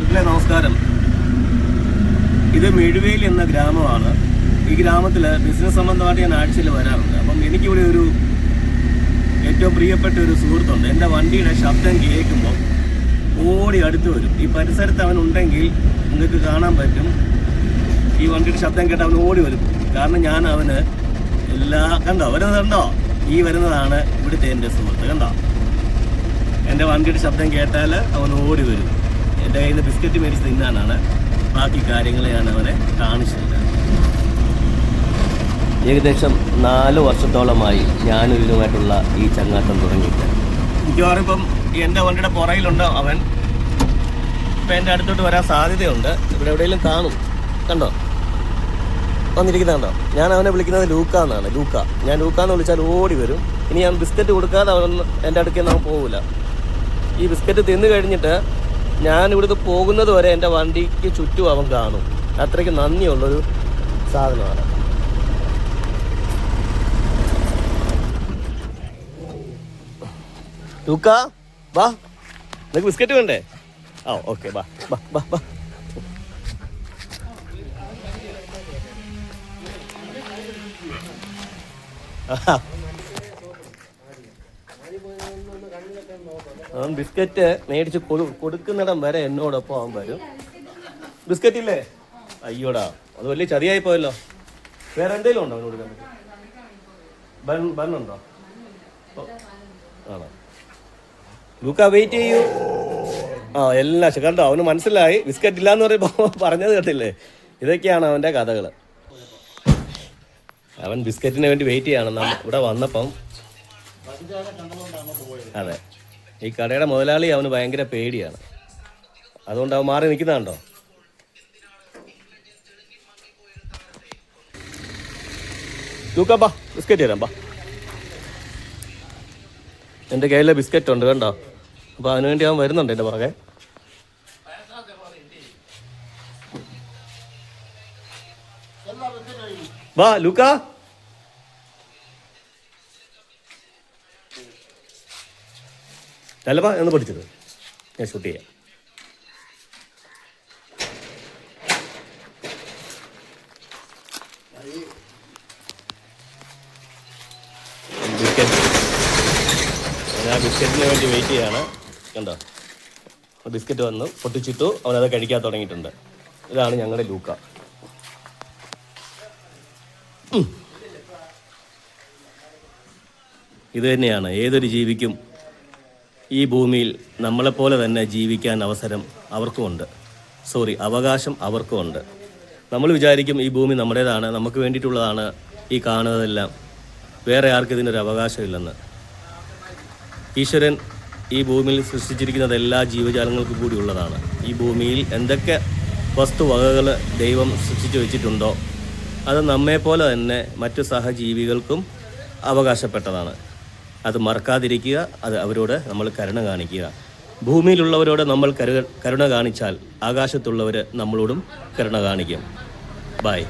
ഇതിലെ നമസ്കാരം. ഇത് മെഴുവേലി എന്ന ഗ്രാമമാണ്. ഈ ഗ്രാമത്തിൽ ബിസിനസ് സംബന്ധമായിട്ട് ഞാൻ ആഴ്ചയിൽ വരാറുണ്ട്. അപ്പം എനിക്കിവിടെ ഒരു ഏറ്റവും പ്രിയപ്പെട്ട ഒരു സുഹൃത്തുണ്ട്. എൻ്റെ വണ്ടിയുടെ ശബ്ദം കേൾക്കുമ്പോൾ ഓടി അടുത്ത് വരും. ഈ പരിസരത്ത് അവനുണ്ടെങ്കിൽ നിങ്ങൾക്ക് കാണാൻ പറ്റും. ഈ വണ്ടിയുടെ ശബ്ദം കേട്ട് അവൻ ഓടി വരും. കാരണം ഞാൻ അവന് കണ്ടോ വരുന്നതുണ്ടോ, ഈ വരുന്നതാണ് ഇവിടുത്തെ എൻ്റെ സുഹൃത്ത്. കണ്ടോ, എൻ്റെ വണ്ടിയുടെ ശബ്ദം കേട്ടാൽ അവൻ ഓടി വരും. എൻ്റെ കയ്യിൽ നിന്ന് ബിസ്ക്കറ്റ് മേടിച്ച് തിന്നാനാണ്. ബാക്കി കാര്യങ്ങൾ ഞാൻ അവനെ കാണിച്ചില്ല. ഏകദേശം 4 വർഷത്തോളമായി ഞാനും ഇതിനുമായിട്ടുള്ള ഈ ചങ്ങാത്തം തുടങ്ങിയിട്ട്. മിക്കവാറും ഇപ്പം എൻ്റെ വണ്ടിയുടെ പുറയിലുണ്ടോ അവൻ. ഇപ്പം എൻ്റെ അടുത്തോട്ട് വരാൻ സാധ്യതയുണ്ട്. ഇവിടെ എവിടെയെങ്കിലും കാണും. കണ്ടോ വന്നിരിക്കുന്നുണ്ടോ. ഞാൻ അവനെ വിളിക്കുന്നത് ലൂക്ക എന്നാണ്. ഞാൻ ലൂക്കാന്ന് വിളിച്ചാൽ ഓടി വരും. ഇനി ഞാൻ ബിസ്ക്കറ്റ് കൊടുക്കാതെ അവൻ എൻ്റെ അടുക്കൽ അവൻ പോകില്ല. ഈ ബിസ്ക്കറ്റ് തിന്നു കഴിഞ്ഞിട്ട് ഞാൻ ഇവിടുന്ന് പോകുന്നത് വരെ എൻ്റെ വണ്ടിക്ക് ചുറ്റും അവൻ കാണും. അത്രയ്ക്ക് നന്ദിയുള്ളൊരു സാധനമാണ്. ലൂക്ക വാ, നിനക്ക് ബിസ്ക്കറ്റ് വേണ്ടേ? ആ ഓക്കെ, ബാ ബാ ബാ ബാ. അവൻ ബിസ്ക്കറ്റ് മേടിച്ച് കൊടുക്കുന്നിടം വരെ എന്നോടൊപ്പം അവൻ വരും. ബിസ്ക്കറ്റ് ഇല്ലേ? അയ്യോടാ, അത് വലിയ ചതിയായി പോയല്ലോ. വേറെ എന്തെങ്കിലും ഉണ്ടോ അവന് കൊടുക്കാൻ പറ്റും? ബണ്ണുണ്ടോ? ആണോ? ലൂക്ക വെയിറ്റ് ചെയ്യൂ. എല്ലാം കണ്ടോ, അവന് മനസ്സിലായി. ബിസ്ക്കറ്റ് ഇല്ലാന്ന് പറയുമ്പോൾ പറഞ്ഞത് കേട്ടില്ലേ? ഇതൊക്കെയാണ് അവൻ്റെ കഥകൾ. അവൻ ബിസ്ക്കറ്റിന് വേണ്ടി വെയിറ്റ് ചെയ്യാണ്. ഇവിടെ വന്നപ്പം അതെ, ഈ കടയുടെ മുതലാളി അവന് ഭയങ്കര പേടിയാണ്. അതുകൊണ്ട് അവൻ മാറി നിൽക്കുന്നതാണ്ടോ. ലൂക്ക ബാ, ബിസ്ക്കറ്റ് തരാം ബാ. എൻ്റെ കയ്യിലെ ബിസ്ക്കറ്റ് ഉണ്ട് കണ്ടോ. അപ്പോൾ അതിനുവേണ്ടി അവൻ വരുന്നുണ്ട് എൻ്റെ പുറകെ. വാ ലൂക്ക. അല്ലപ്പാ എന്ന് പഠിച്ചത് ഞാൻ ഷൂട്ട് ചെയ്യാം. ബിസ്ക്കറ്റ്, ഞാൻ ബിസ്ക്കറ്റിന് വേണ്ടി വെയിറ്റ് ചെയ്യാണ്. കണ്ടോ, ബിസ്ക്കറ്റ് വന്നു, പൊട്ടിച്ചിട്ടു. അവനത് കഴിക്കാൻ തുടങ്ങിയിട്ടുണ്ട്. ഇതാണ് ഞങ്ങളുടെ ലൂക്ക. ഇത് തന്നെയാണ് ഏതൊരു ജീവിക്കും ഈ ഭൂമിയിൽ നമ്മളെപ്പോലെ തന്നെ ജീവിക്കാൻ അവകാശം അവർക്കുമുണ്ട്. നമ്മൾ വിചാരിക്കും ഈ ഭൂമി നമ്മുടേതാണ്, നമുക്ക് വേണ്ടിയിട്ടുള്ളതാണ് ഈ കാണുന്നതെല്ലാം, വേറെ ആർക്കും ഇതിനൊരു അവകാശമില്ലെന്ന്. ഈശ്വരൻ ഈ ഭൂമിയിൽ സൃഷ്ടിച്ചിരിക്കുന്നത് എല്ലാ ജീവജാലങ്ങൾക്കും കൂടി ഉള്ളതാണ്. ഈ ഭൂമിയിൽ എന്തൊക്കെ വസ്തുവകകൾ ദൈവം സൃഷ്ടിച്ചു വെച്ചിട്ടുണ്ടോ അത് നമ്മെപ്പോലെ തന്നെ മറ്റു സഹജീവികൾക്കും അവകാശപ്പെട്ടതാണ്. അത് മറക്കാതിരിക്കുക, അത് അവരോട് നമ്മൾ കരുണ കാണിക്കുക. ഭൂമിയിലുള്ളവരോട് നമ്മൾ കരുണ കാണിച്ചാൽ ആകാശത്തുള്ളവർ നമ്മളോടും കരുണ കാണിക്കും. ബൈ.